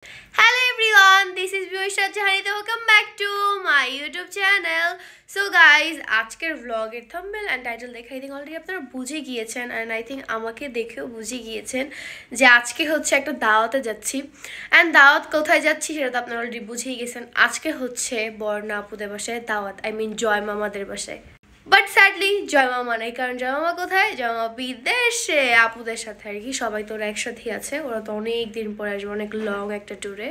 Hello everyone, this is Vyosha Jahani. Welcome back to my YouTube channel. So guys, আজকের vlog-এর thumbnail and title দেখে I think already আপনারা বুঝে গিয়েছেন and I think আমাকে দেখেও বুঝে গিয়েছেন যে আজকে হচ্ছে একটা দাওয়াতে যাচ্ছি and দাওয়াত কোথায় যাচ্ছি সেটা তো আপনারা অলরেডি বুঝেই গেছেন। আজকে হচ্ছে বর্ণা আপুদের বাসায় দাওয়াত, I mean জয় মামাদের বাসায়। বাট স্যাডলি জয় মামা নাই, কারণ জয় মামা কোথায়? জয় মামা বিদেশে আপুদের সাথে আর কি। সবাই তো ওরা একসাথেই আছে, ওরা তো অনেক দিন পরে আসবে, অনেক লং একটা ট্যুরে।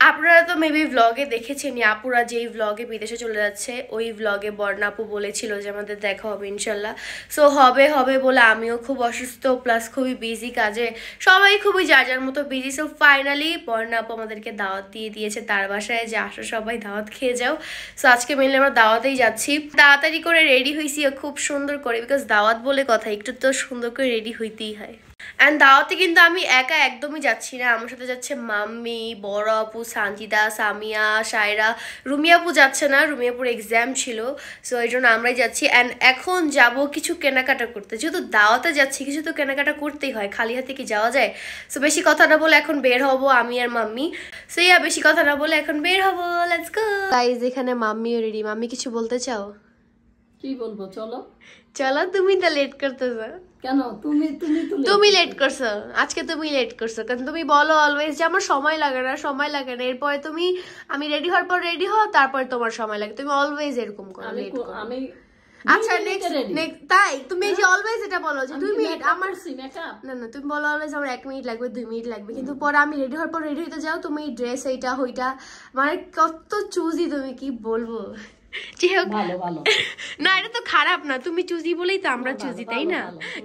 আপনারা তো মেবি ভ্লগে দেখেছেন আপুরা যেই ভ্লগে বিদেশে চলে যাচ্ছে ওই ভ্লগে বর্ণা আপু বলেছিল যে আমাদের দেখা হবে ইনশাল্লাহ। সো হবে হবে বলে আমিও খুব অসুস্থ প্লাস খুবই বিজি কাজে, সবাই খুবই যার যার মতো বিজি। সো ফাইনালি বর্ণা আপু আমাদেরকে দাওয়াত দিয়ে দিয়েছে তার বাসায় যে আসো সবাই দাওয়াত খেয়ে যাও। সো আজকে মেনলি আমরা দাওয়াতেই যাচ্ছি। তাড়াতাড়ি করে রেডি হয়েছি খুব সুন্দর করে, বিকজ দাওয়াত বলে কথা একটু তো সুন্দর করে রেডি হইতেই হয়। অ্যান্ড দাওয়াতে কিন্তু আমি একা একদমই যাচ্ছি না, আমার সাথে যাচ্ছে মাম্মি, বড় আপু, সানজিদা, সামিয়া, সায়রা। রুমিয়া আপু যাচ্ছে না, রুমিয়া আপুর এক্সাম ছিল, সো এই জন্য আমরাই যাচ্ছি। অ্যান্ড এখন যাব কিছু কেনাকাটা করতে, যেহেতু দাওয়াতে যাচ্ছি কিছু তো কেনাকাটা করতেই হয়, খালি হাতে কি যাওয়া যায়। সো বেশি কথা না বলে এখন বের হবো আমি আর মাম্মি। সো বেশি কথা না বলে এখন বের হবো, লেটস গো। গাইস এখানে মাম্মিও রেডি। মাম্মি কিছু বলতে চাও? কি বলবো, চলো চলো। তুমি তো লেট করতেছো কেন? তুমি লেট করছো আজকে, তুমি লেট করছো কারণ তুমি বলো অলওয়েজ যে আমার সময় লাগে না, সময় লাগে না। এরপরে তুমি আমি রেডি হওয়ার পর রেডি হও, তারপরে তোমার সময় লাগে। তুমি অলওয়েজ এরকম করো, লেট করো। আমি আচ্ছা নেক্সট তাই তুমি যে অলওয়েজ এটা বলো যে 2 মিনিট আমার না না, তুমি বলো অলওয়েজ আমার 1 মিনিট লাগবে, 2 মিনিট লাগবে, কিন্তু পরে আমি রেডি হওয়ার পর রেডি হইতে যাও তুমি ড্রেস এইটা হইটা, মানে কত চুজি তুমি, কি বলবো। না এটা তো খারাপ না, তুমি চুজি বলেই তো আমরা চুজি, তাই না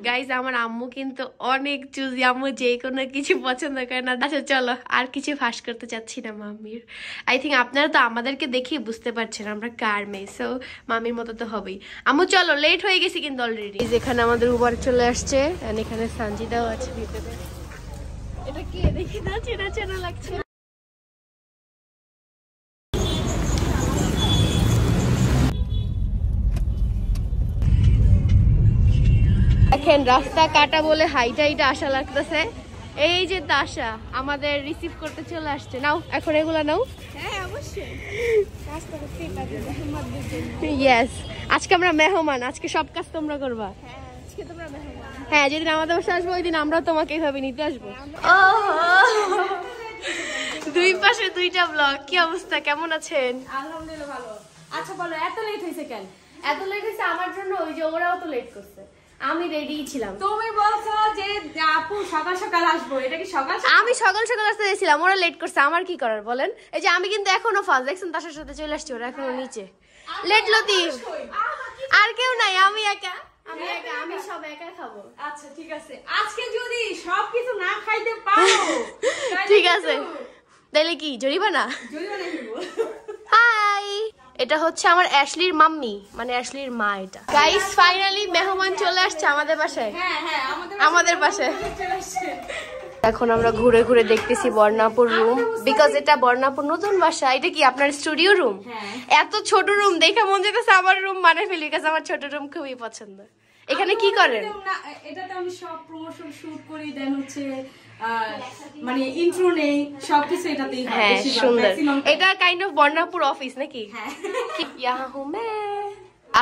গাইজ? আমার আম্মু কিন্তু অনেক চুজি, আম্মু যে কোনো কিছু পছন্দ করে না। আচ্ছা চলো, আর কিছু ফাঁস করতে চাচ্ছি না মাম্মির। আই থিঙ্ক আপনারা তো আমাদেরকে দেখেই বুঝতে পারছেন আমরা কার মেয়ে, সো মামির মতো তো হবেই। আম্মু চলো, লেট হয়ে গেছি কিন্তু অলরেডি। যেখানে আমাদের উবার চলে আসছে, এখানে সানজিদাও আছে ভিতরে। এটা কি দেখি না, চেনা চেনা লাগছে। দেখেন রাস্তা কাটা বলে হাইটা হাইটা আশা লাগতেছে। এই যে তাশা আমাদের রিসিভ করতে চলে আসছে। নাও এখন এগুলা নাও। হ্যাঁ অবশ্যই, ইয়েস আজকে আমরা মেহমান, আজকে সব কাজ তোমরা করবা। হ্যাঁ যেদিন আমাদের বাসায় আসবো ওই দিন আমরা তোমাকে এইভাবে নিতে আসবো। দুই পাশে দুইটা ব্লগ। কি অবস্থা, কেমন আছেন? আলহামদুলিল্লাহ ভালো। আচ্ছা বলো, এত লেট হয়েছে কেন? এত লেট হয়েছে আমার জন্য, ওই যে ওরাও তো লেট করছে, আমি রেডি ছিলাম। তুমি বলছো যে আপু সকাল সকাল আসবো, এটা কি সকাল? আমি সকাল সকাল আসতে চাইছিলাম, ওরা লেট করছে, আমার কি করার বলেন? এই যে আমি কিন্তু এখনো ফার্স্ট দেখছেন তার সাথে চলে আসছি, ওরা এখনো নিচে। লেট লতিফ আর কেউ নাই, আমি একা, আমি সব একা খাবো। আচ্ছা ঠিক আছে, আজকে যদি সবকিছু না খাইতে পারো ঠিক আছে, তাহলে কি জরিমানা? হাই, এটা হচ্ছে আমার অ্যাশলির মাম্মি, মানে অ্যাশলির মা। এটা গাইস ফাইনালি মেহমান চলে আসছে আমাদের বাসায়। হ্যাঁ হ্যাঁ আমাদের বাসায়। এখন আমরা ঘুরে ঘুরে দেখতেছি বর্ণাপুর রুম, বিকজ এটা বর্ণাপুর নতুন বাসা। এটা কি আপনার স্টুডিও রুম? এত ছোট রুম দেখে মন যেতেছে আমার রুম মানে ফেলি, বিকজ আমার ছোট রুম খুবই পছন্দ। এখানে কি করেন? এটাতে আমি সব প্রমোশন শুট করি, দেন হচ্ছে মানে ইন্ট্রো নেই, সবকিছু এটাতেই হয়। হ্যাঁ সুন্দর, এটা কাইন্ড অফ বর্ণাপুর অফিস নাকি? হ্যাঁ।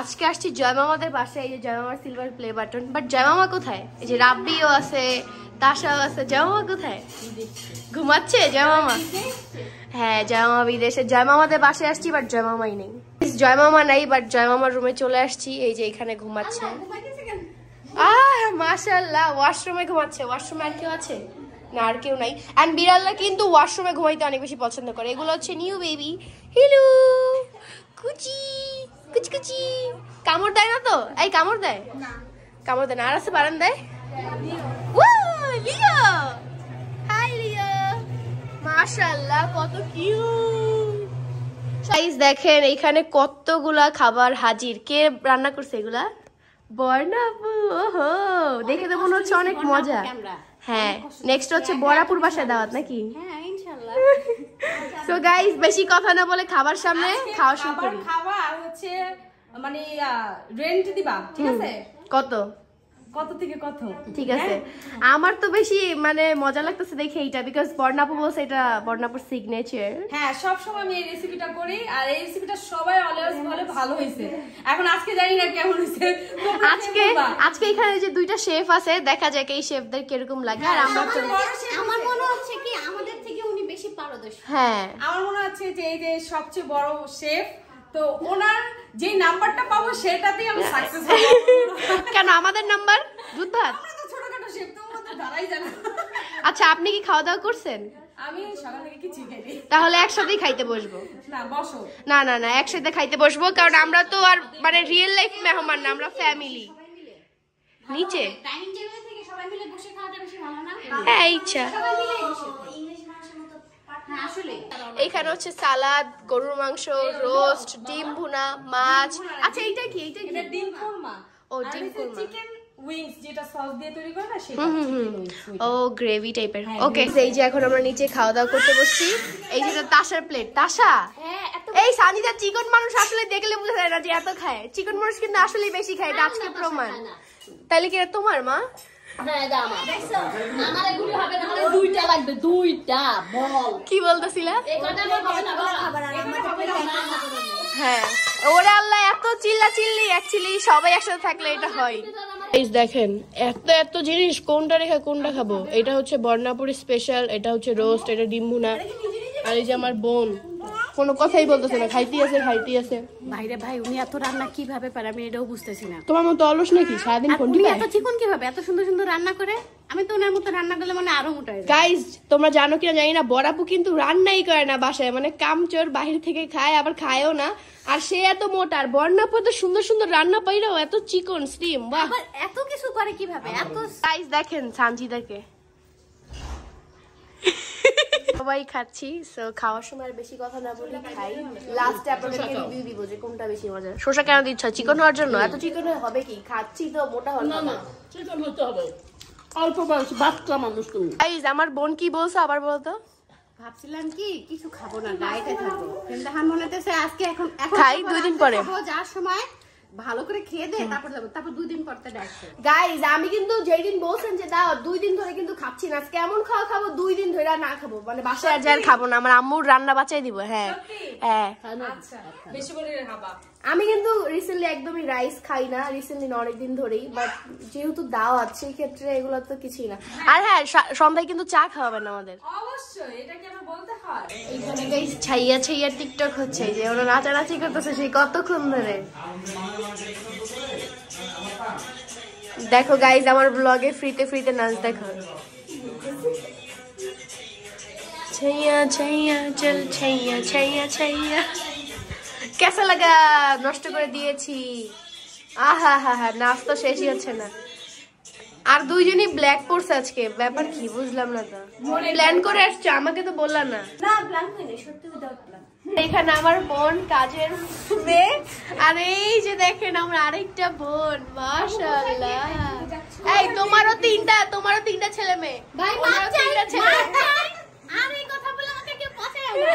আজকে আসছি জয় মামাদের বাসায়। এই যে জয় মামার সিলভার প্লে বাটন, বাট জয় মামা কোথায়? এই যে রাব্বিও আছে, তাশাও আছে। জয় মামা কোথায়? ঘুমাচ্ছে জয় মামা? হ্যাঁ জয় মামা বিদেশে। জয় মামাদের বাসায় আসছি বাট জয় মামাই নেই। জয় মামা নাই বাট জয় মামার রুমে চলে আসছি। এই যে এখানে ঘুমাচ্ছে। মাশাআল্লাহ, ওয়াশরুমে ঘুমাচ্ছে। ওয়াশরুমে আর কেউ আছে না? আর কেউ নাই। এন্ড বিড়ালরা কিন্তু ওয়াশরুমে ঘুমাইতে অনেক বেশি পছন্দ করে। এগুলো হচ্ছে নিউ বেবি। হ্যালো কুচি কুচি কুচি। কামড় দেয় না তো? এই কামড় দেয় না? কামড় দেয় না। আর আছে বারান্দায় লিও। হাই লিও, মাশাআল্লাহ কত কিউট। গাইস দেখেন এখানে কতগুলা খাবার হাজির। কে রান্না করছে এগুলা? বর্ণা আপু। ওহো, দেখে তো মনে হচ্ছে অনেক মজা। হ্যাঁ নেক্সট হচ্ছে বড়াপুর বাসায় দাওয়াত নাকি? হ্যাঁ ইনশাআল্লাহ। সো গাইস বেশি কথা না বলে খাবার সামনে খাওয়া শুরু করি। খাওয়া আর হচ্ছে মানে রেন্ট দিবা, ঠিক আছে? কত? কত থেকে কত। ঠিক আছে, আমার তো বেশি মানে মজা লাগতেছে দেখে এইটা, বিকজ বর্ণাপু বলছে এটা বর্ণাপুর সিগনেচার। হ্যাঁ, সবসময় আমি এই রেসিপিটা করি, আর এই রেসিপিটা সবাই অলওয়েজ বলে ভালো হয়েছে। এখন আজকে জানি না কেমন হয়েছে। আজকে এখানে যে দুইটা শেফ আছে, দেখা যাক এই শেফদের কিরকম লাগে। আর আমরা তো আমার মনে হচ্ছে কি আমাদের থেকে উনি বেশি পারদর্শী। হ্যাঁ, আমার মনে হচ্ছে যে এই যে সবচেয়ে বড় শেফ, তো ওনার যে নাম্বারটা পাবো সেটাতেই আমি সাকসেস হব। কেন আমাদের নাম্বার দুধ ভাত? আমরা তো ছোটখাটো শেফ, তো ওরা তো দাঁড়াই জানা। আচ্ছা, আপনি কি খাওয়া দাওয়া করছেন? আমি সকাল থেকে কিছু খাইনি। তাহলে একসাথেই খাইতে বসবো। না, বসো। না না না, একসাথে খাইতে বসবো, কারণ আমরা তো আর মানে রিয়েল লাইফ মেহমান না, আমরা ফ্যামিলি। নিচে ডাইনিং টেবিল থেকে সবাই মিলে বসে খাওয়াটা বেশি ভালো না? হ্যাঁ, ইচ্ছা। সবাই মিলে বসে ইংলিশ মানুষের মতো। হ্যাঁ, আসলে এখানে হচ্ছে সালাদ, গরুর মাংস, রোস্ট, ডিম ভুনা, মাছ। আচ্ছা, এইটা কি? এইটা কি? এটা ডিম কোরমা। ও, ডিম কোরমা। চিকেন উইংস যেটা সস দিয়ে তৈরি করে না, সেটা চিকেন উইংস। ও, গ্রেভি টাইপের। ওকে, এই যে এখন আমরা নিচে খাওয়া দাওয়া করতে বসছি। এই যে তাসার প্লেট। তাসা, এই সানিদা চিকন মানুষ আসলে দেখলে বোঝা যায় না যে এত খায়। চিকন মানুষ কিন্তু আসলেই বেশি খায়, এটা আজকে প্রমাণ। তাহলে কি এটা তোমার মা? হ্যাঁ, এটা আমার। দেখছো? আমার এগুলো হবে না, হলে দুইটা লাগবে, দুইটা বল। কি বলতেছিলা? এই কটা আমার হবে না, খাবার আর আমার হবে না। হ্যাঁ, ওরে আল্লাহ, এত চিল্লা চিল্লি। অ্যাকচুয়ালি সবাই একসাথে থাকলে এটা হয়। এই দেখেন, এত এত জিনিস, কোনটা রেখে কোনটা খাবো। এটা হচ্ছে বর্ণাপুরি স্পেশাল, এটা হচ্ছে রোস্ট, এটা ডিম ভুনা। আর এই যে আমার বোন কোনো কথাই বলতেছে না, খাইতে আছে। ভাইরে ভাই, উনি এত রান্না কিভাবে পারে আমি এটাও বুঝতেছি না। তোমার মতো অলস নাকি? সারাদিন ফোন উনি টিপে? এত চিকন কিভাবে, এত সুন্দর সুন্দর রান্না করে? আমি তো ওনার মতো রান্না করলে মানে আরো মোটা হয়ে যায়। গাইজ, তোমরা জানো কিনা জানি না, বড়াপু কিন্তু রান্নাই করে না বাসায়, মানে কামচোর, বাহির থেকে খায়, আবার খায়ও না। আর সে এত মোটা, আর বর্ণাপু এত সুন্দর সুন্দর রান্না পাইলেও এত চিকন স্লিম। বাহ, আবার এত কিছু করে কিভাবে? এত গাইজ দেখেন সানজিদাকে সবাই খাচ্ছি। সো খাওয়ার সময় আর বেশি কথা না বলি, খাই। লাস্টে আপনাদেরকে রিভিউ দিব যে কোনটা বেশি মজা। শসা কেন দিচ্ছ? চিকন হওয়ার জন্য? এত চিকন হবে কি? খাচ্ছি তো, মোটা হওয়ার কথা। চিকন হতে হবে, অল্প বয়স বাচ্চা মানুষ তুমি। গাইজ, আমার বোন কি বলছো আবার বলতো? ভাবছিলাম কি কিছু খাবো না, ডায়েটে থাকবো, কিন্তু এখন মনে হচ্ছে আজকে এখন খাই 2 দিন পরে। যাওয়ার সময় ভালো করে খেয়ে দে, তারপর যাবো, তারপর 2 দিন পর তো ডায়েট। গাইজ, আমি কিন্তু যেই দিন বলছেন যে দাও 2 দিন ধরে কিন্তু খাচ্ছি না। কেমন খাওয়া খাবো? 2 দিন ধরে না খাবো, মানে বাসায় আর যাই খাবো না, আমার আম্মুর রান্না বাঁচাই দিব। হ্যাঁ হ্যাঁ, আচ্ছা, বেশি করে খাবা। আমি কিন্তু রিসেন্টলি একদমই রাইস খাই না, রিসেন্টলি না, অনেকদিন ধরেই। বাট যেহেতু দাওয়াত, সেই ক্ষেত্রে এগুলো তো কিছুই না। আর হ্যাঁ, সন্ধ্যায় কিন্তু চা খাওয়াবেন আমাদের। অবশ্যই, এটা কি আমার বলতে হয়? এইখানে গাইস ছাইয়া ছাইয়া টিকটক হচ্ছে, যে ওরা নাচানাচি করতেছে সেই কতক্ষণ ধরে। দেখো গাইস, আমার ব্লগে ফ্রিতে ফ্রিতে নাচ দেখো। ছাইয়া ছাইয়া চল, ছাইয়া ছাইয়া ছাইয়া। কেসা লাগা? নষ্ট করে দিয়েছি। আহা হা হা, নাচ তো শেষই হচ্ছে না। আর দুইজনই ব্ল্যাক পড়ছে আজকে, ব্যাপার কি বুঝলাম না তো। প্ল্যান করে আসছে, আমাকে তো বললাম না। না, প্ল্যান হয়নি, সত্যি উইদাউট প্ল্যান। এখানে আমার বোন কাজের মেয়ে, আর এই যে দেখেন আমার আরেকটা বোন, মাশাআল্লাহ। এই তোমারও তিনটা ছেলে মেয়ে। ভাই ওনারও তিনটা ছেলে মেয়ে। আর এই কথা বলে আমাকে কেউ পছায় না।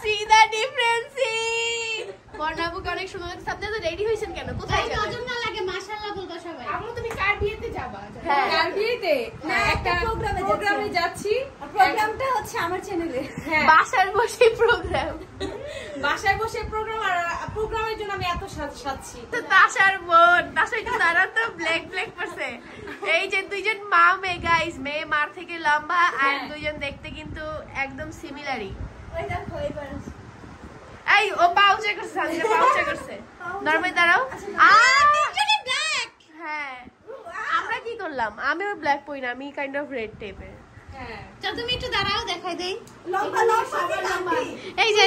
See the difference? বর্ণাবুকে অনেক সময় সামনে তো রেডি হয়েছেন কেন? কোথায় যাবেন? নজর না লাগে, মাশাআল্লাহ বলতো সবাই। আম্মু, তুমি কার বিয়েতে যাবা? হ্যাঁ। কার বিয়েতে? না, একটা প্রোগ্রামে যাচ্ছি। প্রোগ্রামটা হচ্ছে আমার চ্যানেলে। হ্যাঁ, বাসার বসে প্রোগ্রাম। বাসায় বসে প্রোগ্রাম, আর প্রোগ্রামের জন্য আমি এত সাজছি। তো তাসার বোন, তাসা একটু তারা তো ব্ল্যাক পড়ছে। এই যে দুইজন মা মেয়ে, গাইস, মেয়ে মার থেকে লম্বা, আর দুইজন দেখতে কিন্তু একদম সিমিলারই। ওই দেখো এবার এই ও পাউচে করছে, সামনে পাউচে করছে। নরমালি দাঁড়াও। তিনজনই ব্ল্যাক। হ্যাঁ, আমরা কি করলাম? আমিও ব্ল্যাক পরি না, আমি কাইন্ড অফ রেড টাইপের। হ্যাঁ, চল তুমি একটু দাঁড়াও, দেখাই দেই। লম্বা এই যে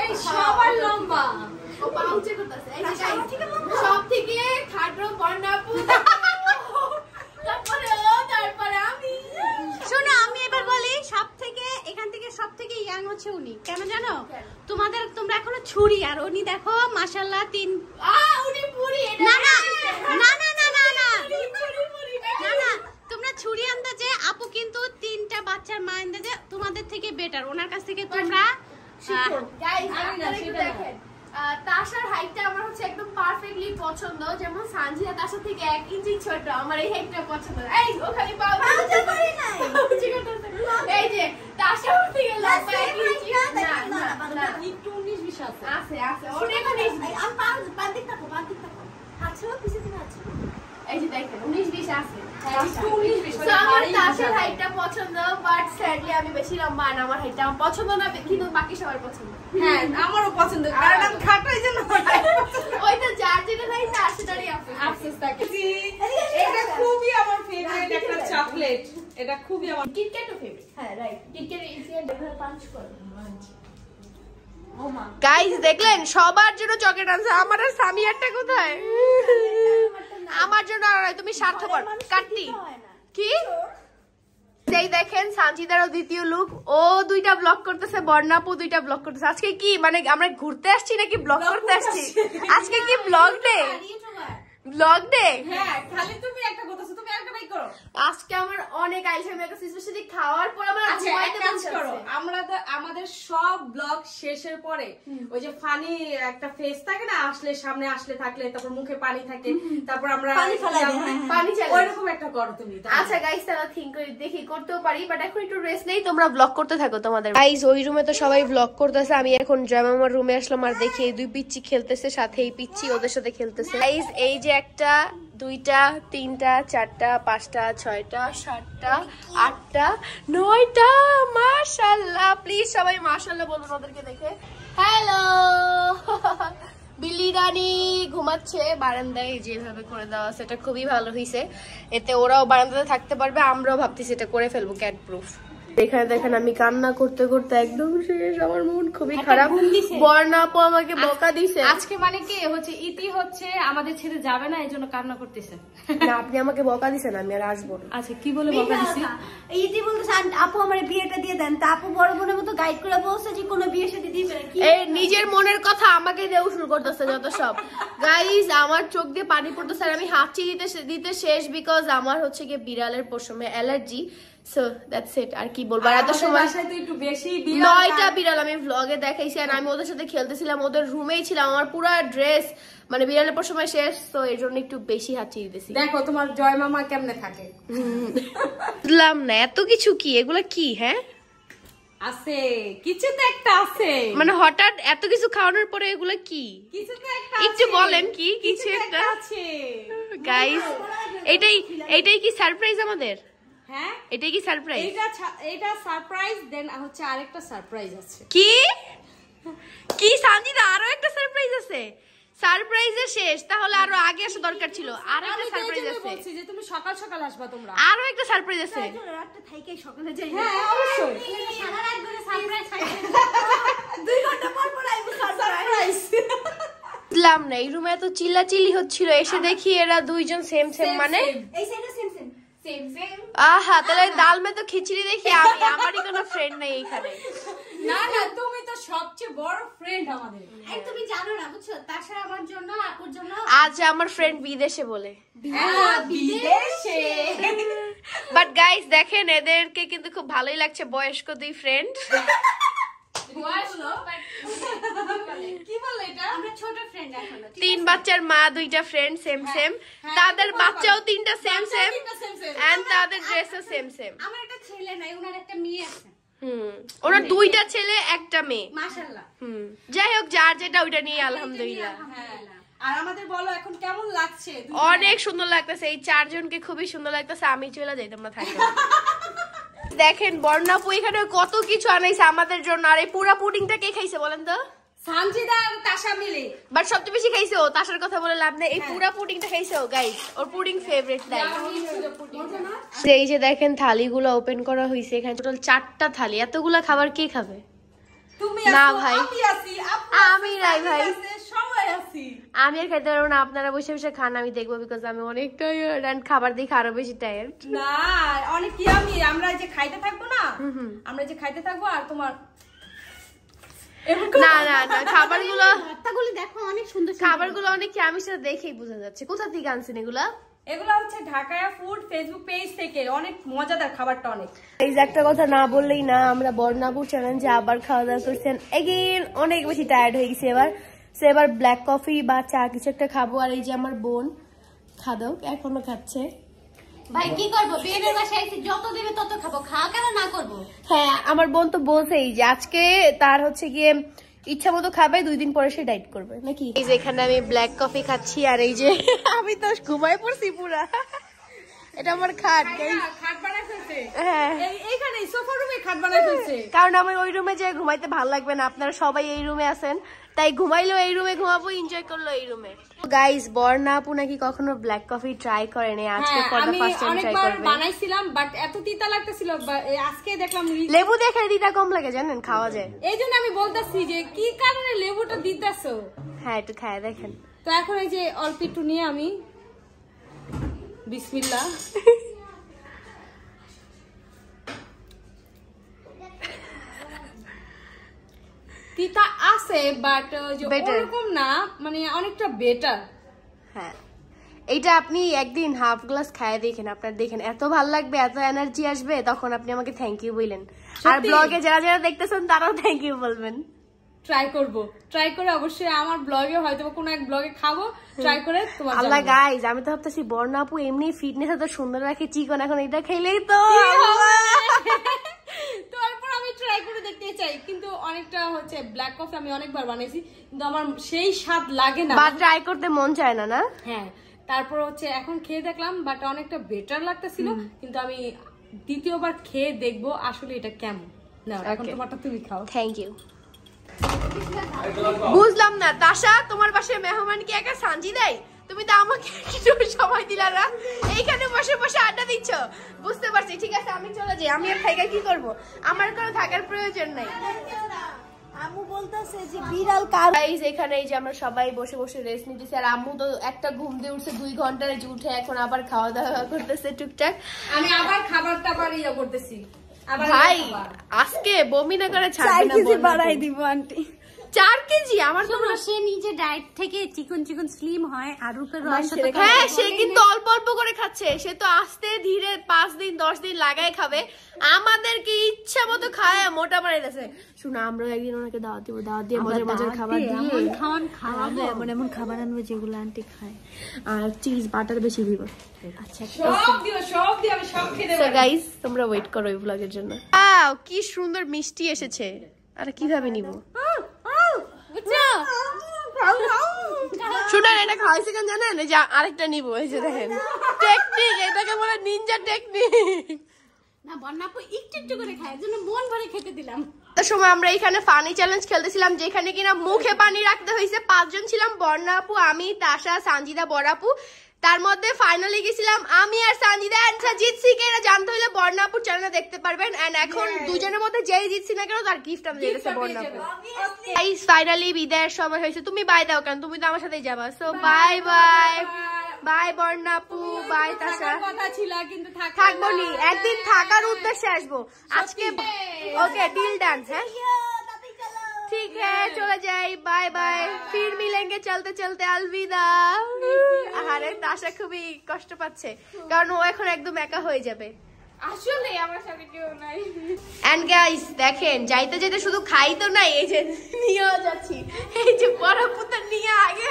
এই সবার লম্বা। ও পাউচে করতেছে। এই যে guys, সব থেকে খাটো বর্ণাপু, তারপরে আমি। শোনো, আমি এবার বলি, এখান থেকে সব থেকে ইয়াং হচ্ছে উনি। কেন জানো? তোমরা এখনো ছুরি, আর উনি দেখো মাশাআল্লাহ উনি পুরি। না না না না না না না না না, তোমরা ছুরি আন্দাজে, আপু কিন্তু 3টা বাচ্চার মা আন্দাজে তোমাদের থেকে বেটার। ওনার কাছ থেকে তোমরা গাইস, আপনারা একটু দেখেন, তাশার হাইটটা আমার হচ্ছে একদম পারফেক্টলি পছন্দ, যেমন সানজিদা তাশার থেকে 1 ইঞ্চি ছোট, আমার এই হাইটটা পছন্দ। এই ওখানে পাউজি করি নাই, এই যে তাশা উঠে গেল 1 ইঞ্চি। না একটু 19-20 আছে। আছে ওর এখানে আমি বান্দিক থাকো আচ্ছা পিছে দিন আছে এই যে দেখেন 19-20 আছে। একটু 19-20 So, আমার তাশার হাইটটা পছন্দ, বাট স্যাডলি আমি বেশি লম্বা না, আমার হাইটটা আমার পছন্দ না, কিন্তু বাকি সবার পছন্দ। হ্যাঁ আমারও পছন্দ, কারণ আমি খাটো এই জন্য ওই তো যার যেটা নাই তার সেটারই আফসোস থাকে। এটা খুবই আমার ফেভারিট একটা চকলেট, এটা খুবই আমার কিটক্যাটও ফেভারিট। হ্যাঁ right, KitKat Indian develop punch করে। ও মা গাইস দেখলেন সবার জন্য চকলেট আনছে, আমার আর সামিয়ারটা কোথায়? আমার জন্য আর তুমি স্বার্থপর কাটতি কি? এই দেখেন সানজিদারও দ্বিতীয় লুক, ও 2টা ব্লগ করতেছে, বর্ণাপু 2টা ব্লগ করতেছে। আজকে কি মানে আমরা ঘুরতে আসছি নাকি ব্লগ করতে আসছি? আজকে কি ব্লগ ডে? Blog day? হ্যাঁ খালি তুমি একটা কথা, তুমি একটা বাই করো। আজকে আমার অনেক আইটেম হয়ে গেছে, স্পেশালি খাওয়ার পর আমার আচ্ছা এক কাজ করো, আমরা তো আমাদের সব ব্লগ শেষের পরে ওই যে ফানি একটা ফেস থাকে না, আসলে সামনে আসলে থাকলে তারপর মুখে পানি থাকে, তারপর আমরা পানি চাই ওইরকম একটা করো তুমি। আচ্ছা গাইস তাহলে থিংক করে দেখি করতেও পারি, বাট এখন একটু রেস্ট নেই, তোমরা ব্লগ করতে থাকো তোমাদের। গাইস ওই রুমে তো সবাই ব্লগ করতেছে, আমি এখন জয়মামার রুমে আসলাম আর দেখি এই 2 পিচ্চি খেলতেছে, সাথে এই পিচ্চি ওদের সাথে খেলতেছে। গাইস এই যে 1টা 2টা 3টা 4টা 5টা 6টা 7টা 8টা 9টা, মাশাআল্লাহ। প্লিজ সবাই মাশাআল্লাহ বলুন ওদেরকে দেখে। হ্যালো বিলি রানী ঘুমাচ্ছে বারান্দায়, যেভাবে করে দেওয়া আছে এটা খুবই ভালো হয়েছে, এতে ওরাও বারান্দাতে থাকতে পারবে, আমরাও ভাবতেছি এটা করে ফেলবো ক্যাট প্রুফ। এখানে দেখেন আমি কান্না করতে করতে একদম শেষ, আমার মন খুবই খারাপ। বর্ণাপু আমাকে বকা দিছে আজকে, মানে কি হচ্ছে ইতি হচ্ছে আমাদের ছেড়ে যাবে না, এই জন্য কান্না করতেছে। না আপনি আমাকে বকা দিছেন, আমি আর আসবো না। আচ্ছা কি বলে বকা দিছি? ইতি বলতেছে আপু আমার বিয়েটা দিয়ে দেন, তা আপু বড় বোনের মতো গাইড করে বলছে যে কোনো বিয়ের সাথে দিবে না। কি এই নিজের মনের কথা আমাকে দেও শুরু করতেছে যত সব। গাইস আমার চোখ দিয়ে পানি পড়তেছে আর আমি হাঁচি দিতে শেষ, বিকজ আমার হচ্ছে গিয়ে বিড়ালের পশমে অ্যালার্জি। সো দ্যাটস ইট, আর কি বলবো। আর এত সময় একটু বেশি 9টা বিড়াল আমি ভ্লগে দেখাইছি, আর আমি ওদের সাথে খেলতেছিলাম, ওদের রুমেই ছিলাম, আমার পুরো ড্রেস মানে বিড়ালের পশমে শেষ, তো এর জন্য একটু বেশি হাঁচি দিতেছি। দেখো তোমার জয় মামা কেমনে থাকে। বুঝলাম না এত কিছু কি, এগুলা কি? হ্যাঁ আছে কিছু তো একটা আছে, মানে হঠাৎ এত কিছু খাওয়ানোর পরে এগুলা কি? কিছু তো একটা একটু বলেন কি কিছু একটা আছে গাইস। এইটাই কি সারপ্রাইজ আমাদের? হ্যাঁ এটাই কি সারপ্রাইজ? এটা সারপ্রাইজ, দেন হচ্ছে আরেকটা সারপ্রাইজ আছে। কি কি সানজিদা আরো একটা সারপ্রাইজ আছে? সারপ্রাইজের শেষ, তাহলে আরো আগে আসা দরকার ছিল। আরো একটা সারপ্রাইজ আছে, বলছি যে তুমি সকাল সকাল আসবা তোমরা। আরো একটা সারপ্রাইজ আছে। রাতটা থাইকে সকালে যাই। হ্যাঁ অবশ্যই সারা রাত ধরে সারপ্রাইজ থাকে, 2 ঘন্টা পর পর আইবো সারপ্রাইজ। বুঝলাম না এই রুমে এত চিল্লাচিল্লি হচ্ছিল, এসে দেখি এরা দুইজন সেম সেম, মানে এই সাইডে সেম সেম। আহা তাহলে ডাল মে তো খিচড়ি দেখি আমি, আমারই কোনো ফ্রেন্ড নাই এইখানে। না না তুমি তো সবচেয়ে বড় ফ্রেন্ড আমাদের। এই তুমি জানো না বুঝছো, তাছাড়া আমার জন্য আপুর জন্য আজ আমার ফ্রেন্ড বিদেশে বলে, বিদেশে। বাট গাইস দেখেন এদেরকে কিন্তু খুব ভালোই লাগছে, বয়স্ক 2 ফ্রেন্ড। কি বললে এটা? আমরা ছোট ফ্রেন্ড এখনো। 3 বাচ্চার মা, 2টা ফ্রেন্ড সেম সেম, তাদের বাচ্চাও 3টা সেম সেম, এন্ড তাদের ড্রেসও সেম সেম। আমার একটা ছেলে নাই, ওনার একটা মেয়ে আছে। ওনার 2টা ছেলে 1টা মেয়ে। মাশাআল্লাহ। যাই হোক যার যেটা ওইটা নিয়ে আলহামদুলিল্লাহ। আর আমাদের বলো এখন কেমন লাগছে? অনেক সুন্দর লাগতেছে, এই 4 জনকে খুবই সুন্দর লাগতেছে। আমি চলে যাই, তোমরা থাকো। দেখেন বর্ণাপু এখানে কত কিছু আনাইছে আমাদের জন্য, আর এই পুরা পুডিংটা কে খাইছে বলেন তো? সানজিদা আর তাশা মিলে, বাট সবচেয়ে বেশি খাইছে ও, তাশার কথা বলে লাভ নেই, এই পুরা পুডিংটা খাইছে ও। গাইস ওর পুডিং ফেভারিট তাই। এই যে দেখেন থালিগুলো ওপেন করা হইছে, এখানে টোটাল 4টা থালি, এতগুলা খাবার কে খাবে? তুমি না আসো, ভাই। আমি আসি, আমি নাই ভাই, সবাই আসি। আমি আর খাইতে পারবো না, আপনারা বসে বসে খান, আমি দেখবো, বিকজ আমি অনেক টায়ার্ড, এন্ড খাবার দেখে আরো বেশি টায়ার্ড। না অনেক কি আমি আমরা যে খাইতে থাকবো না, আমরা যে খাইতে থাকবো আর তোমার না না না খাবারগুলো ভর্তাগুলো দেখো অনেক সুন্দর। খাবারগুলো অনেক কি আমি সেটা দেখেই বোঝা যাচ্ছে। কোথা থেকে আনছেন এগুলা? এগুলো হচ্ছে ঢাকায়া ফুড ফেসবুক পেজ থেকে, অনেক মজাদার খাবারটা অনেক। এই যে একটা কথা না বললেই না, আমরা বর্ণাপুর চ্যালেঞ্জে আবার খাওয়া দাওয়া করছেন এগেইন, অনেক বেশি টায়ার্ড হয়ে গেছি এবার। সো এবার ব্ল্যাক কফি বা চা কিছু একটা খাবো। আর এই যে আমার বোন খাদক এখনো খাচ্ছে। ভাই কি করবো, বিয়ের বাসায় এসে যত দেবে তত খাবো, খাওয়া কেন না করবো। হ্যাঁ আমার বোন তো বলছেই যে আজকে তার হচ্ছে গিয়ে ইচ্ছা মতো খাবে, 2 দিন পরে সে ডাইট করবে নাকি। এই যে এখানে আমি ব্ল্যাক কফি খাচ্ছি আর এই যে আমি তো ঘুমায় পড়ছি পুরা। এটা আমার খাট, খাট বানাই ফেলছে। হ্যাঁ এইখানে সোফা রুমে খাট বানাই ফেলছে। কারণ আমার ওই রুমে যে ঘুমাইতে ভালো লাগবে না, আপনারা সবাই এই রুমে আছেন, তাই ঘুমাইলেও এই রুমে ঘুমাবো, এনজয় করলো এই রুমে। গাইস বর্ণা আপু নাকি কখনো ব্ল্যাক কফি ট্রাই করেনি, আজকে for the first time try করবে। বানাইছিলাম বাট এত তিতা লাগতেছিল, আজকে দেখলাম লেবু দেখে দিটা কম লাগে জানেন, খাওয়া যায়। এইজন্য আমি বলতাছি যে কি কারণে লেবুটা দিতেছো। হ্যাঁ একটু খায় দেখেন। তো এখন এই যে অল্প একটু নিয়ে আমি বিসমিল্লাহ। তিতা আছে বাট ওরকম না, মানে অনেকটা বেটার। হ্যাঁ এইটা আপনি একদিন হাফ গ্লাস খায় দেখেন, আপনার দেখেন এত ভালো লাগবে, এত এনার্জি আসবে, তখন আপনি আমাকে থ্যাংক ইউ বললেন। আর ব্লগে যারা যারা দেখতেছেন তারাও থ্যাংক ইউ বলবেন। ট্রাই করে অবশ্যই আমার ব্লগে হয়তো কোনো এক ব্লগে খাবো, ট্রাই করে তোমার আল্লাহ গাইজ আমি তো ভাবতেছি বর্ণা আপু এমনি ফিটনেস এত সুন্দর রাখে, চিকন, এখন এটা খেলেই তো। তারপর আমি ট্রাই করে দেখতে চাই, কিন্তু অনেকটা হচ্ছে ব্ল্যাক কফি আমি অনেকবার বানাইছি কিন্তু আমার সেই স্বাদ লাগে না, বা ট্রাই করতে মন চায় না। না হ্যাঁ তারপর হচ্ছে এখন খেয়ে দেখলাম বাট অনেকটা বেটার লাগতেছিল, কিন্তু আমি দ্বিতীয়বার খেয়ে দেখবো আসলে এটা কেমন। না এখন তোমারটা তুমি খাও। Thank you. বুঝলাম না তাশা, তোমার বাসায় মেহমান কি একা সাঞ্জি দেয়? তুমি তো আমাকে একটু সময় দিলা না, এইখানে বসে বসে আড্ডা দিচ্ছ। বুঝতে পারছি, ঠিক আছে আমি চলে যাই, আমি আর থাইকা কি করব, আমার কোনো থাকার প্রয়োজন নাই। আম্মু বলতেছে যে বিড়াল কার। গাইস এখানে এই যে আমরা সবাই বসে বসে রেস্ট নিতেছি, আর আম্মু তো একটা ঘুম দিয়ে উঠছে 2 ঘন্টার, যে উঠে এখন আবার খাওয়া দাওয়া করতেছে টুকটাক। আমি আবার খাবার টাবার ইয়ে করতেছি। ভাই আজকে বমি না করে ছাড়বে না, 4 কেজি বাড়াই দিব আন্টি। 4 কেজি? আমার তো সে নিজে ডায়েট থেকে চিকন চিকন স্লিম হয় আর রূপের হ্যাঁ সে কিন্তু অল্প অল্প করে খাচ্ছে, সে তো আস্তে ধীরে 5 দিন 10 দিন লাগাই খাবে, আমাদেরকে ইচ্ছা মতো খায় মোটা বানাই দিয়েছে। শুনো আমরা একদিন ওনাকে দাওয়াত দিব, দাওয়াত দিয়ে মজার মজার খাবার দিয়ে খাওয়াবো, এমন খাবার আনবো যেগুলো আন্টি খায়, আর চিজ বাটার বেশি দিব। আচ্ছা সব দিও আমি সব খেয়ে দেব। সো গাইস তোমরা ওয়েট করো এই ব্লগের জন্য। কি সুন্দর মিষ্টি এসেছে, আরে কিভাবে নিব? শুনুন এটা খাওয়াইছে কেন জানেন, এই যে আরেকটা নিব, এই যে দেখেন টেকনিক, এটাকে বলে নিনজা টেকনিক। না বন্যাপু একটু একটু করে খায়, এর জন্য মন ভরে খেতে দিলাম। তার সময় আমরা এখানে ফানি চ্যালেঞ্জ খেলতেছিলাম, যেখানে কিনা মুখে পানি রাখতে হয়েছে। 5 জন ছিলাম, বর্ণা আপু, আমি, তাশা, সানজিদা, বড়াপু। তার মধ্যে ফাইনালি গেছিলাম আমি আর সানজিদা। জিতছি কে এটা জানতে হলে বর্ণা আপুর চ্যানেলে দেখতে পারবেন। এন্ড এখন দুজনের মধ্যে যেই জিতছি না কেন তার গিফট আমি দিয়ে দিয়েছে বর্ণা আপু। গাইস ফাইনালি বিদায়ের সময় হয়েছে, তুমি বাই দাও কেন, তুমি তো আমার সাথেই যাবা। সো বাই বাই বাই বর্ণা আপু, বাই তাশা। কথা ছিল কিন্তু থাকবো নি, একদিন থাকার উদ্দেশ্যে আসবো আজকে। ओके डील डन है, ठीक है चले जाए, बाय बाय, फिर मिलेंगे चलते चलते, अलविदा। আরে তাশা খুবই কষ্ট পাচ্ছে কারণ ও এখন একদম একা হয়ে যাবে। আসলে আমার সাথে কেউ নাই। এন্ড গাইস দেখেন যাইতে যেতে শুধু খাই তো নাই, এই যে নিয়েও যাচ্ছি, এই যে বড় পুত্র নিয়ে আগে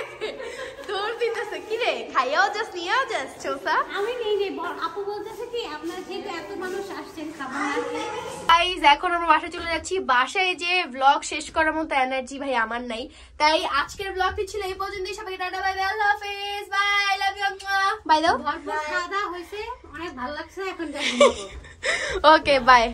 দৌড় দিতেছে, কি রে খাইয়াও যাস নিয়েও যাস চোসা। আমি নেই নেই, আপু বলতেছে কি আপনারা যেহেতু এত মানুষ আসছেন খাবার না খেয়ে। গাইস এখন আমরা বাসায় চলে যাচ্ছি, বাসায় যে ব্লগ শেষ করার মতো এনার্জি ভাই আমার নাই, তাই আজকের ব্লগটি ছিল এই পর্যন্তই। সবাইকে টাটা বাই বাই, আল্লাহ হাফেজ, বাই, লাভ ইউ, বাই দাও। খাওয়া দাওয়া হয়েছে, অনেক ভালো লাগছে, এখন যাই। Okay bye.